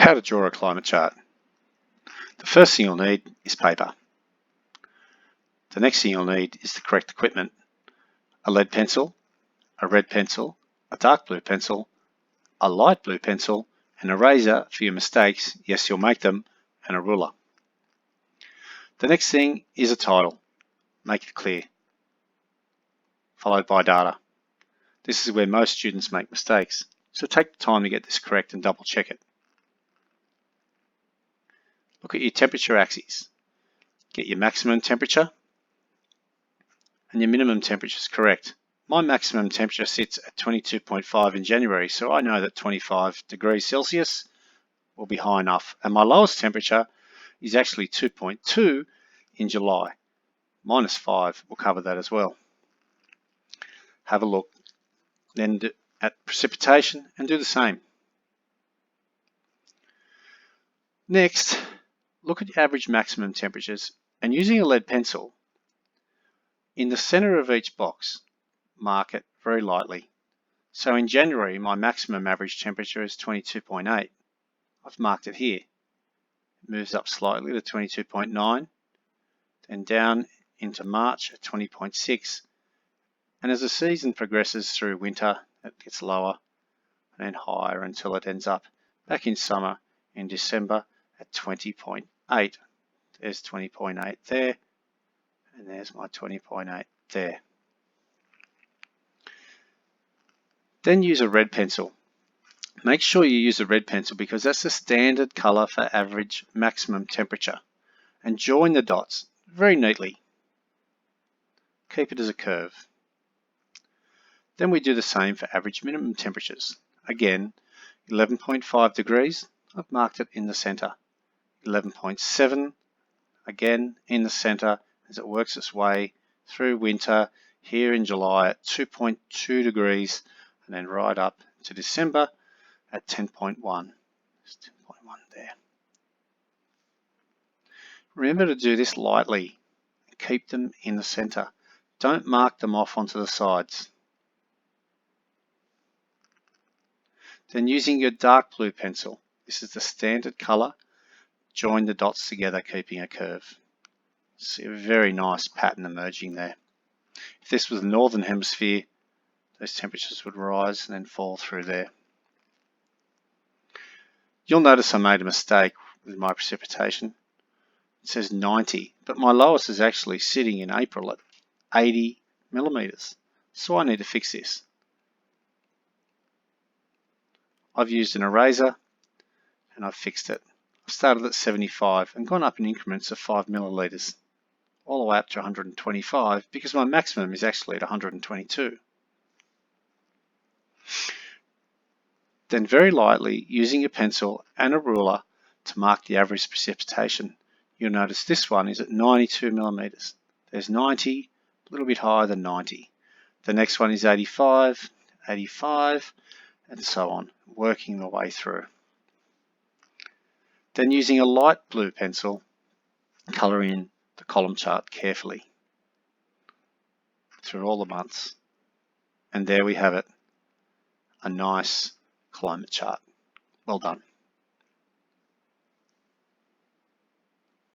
How to draw a climate chart. The first thing you'll need is paper. The next thing you'll need is the correct equipment: a lead pencil, a red pencil, a dark blue pencil, a light blue pencil, an eraser for your mistakes, yes you'll make them, and a ruler. The next thing is a title. Make it clear, followed by data. This is where most students make mistakes, so take the time to get this correct and double check it. Look at your temperature axes. Get your maximum temperature and your minimum temperature is correct. My maximum temperature sits at 22.5 in January, so I know that 25 degrees Celsius will be high enough. And my lowest temperature is actually 2.2 in July. -5 will cover that as well. Have a look then at precipitation and do the same. Next, look at your average maximum temperatures and using a lead pencil, in the center of each box, mark it very lightly. So in January, my maximum average temperature is 22.8. I've marked it here. It moves up slightly to 22.9, then down into March at 20.6. And as the season progresses through winter, it gets lower and then higher until it ends up back in summer in December at 20.8. There's 20.8 there, and there's my 20.8 there. Then use a red pencil. Make sure you use a red pencil because that's the standard color for average maximum temperature. And join the dots very neatly. Keep it as a curve. Then we do the same for average minimum temperatures. Again, 11.5 degrees, I've marked it in the center. 11.7, again in the center as it works its way through winter here in July at 2.2 degrees and then right up to December at 10.1. There's 10.1 there. Remember to do this lightly and keep them in the center. Don't mark them off onto the sides. Then using your dark blue pencil, this is the standard color, join the dots together keeping a curve. See a very nice pattern emerging there. If this was the northern hemisphere, those temperatures would rise and then fall through there. You'll notice I made a mistake with my precipitation. It says 90, but my lowest is actually sitting in April at 80 millimeters. So I need to fix this. I've used an eraser and I've fixed it. I started at 75 and gone up in increments of 5 milliliters, all the way up to 125 because my maximum is actually at 122. Then very lightly, using a pencil and a ruler to mark the average precipitation. You'll notice this one is at 92 millimeters. There's 90, a little bit higher than 90. The next one is 85, 85, and so on, working the way through. Then using a light blue pencil, color in the column chart carefully through all the months. And there we have it, a nice climate chart. Well done.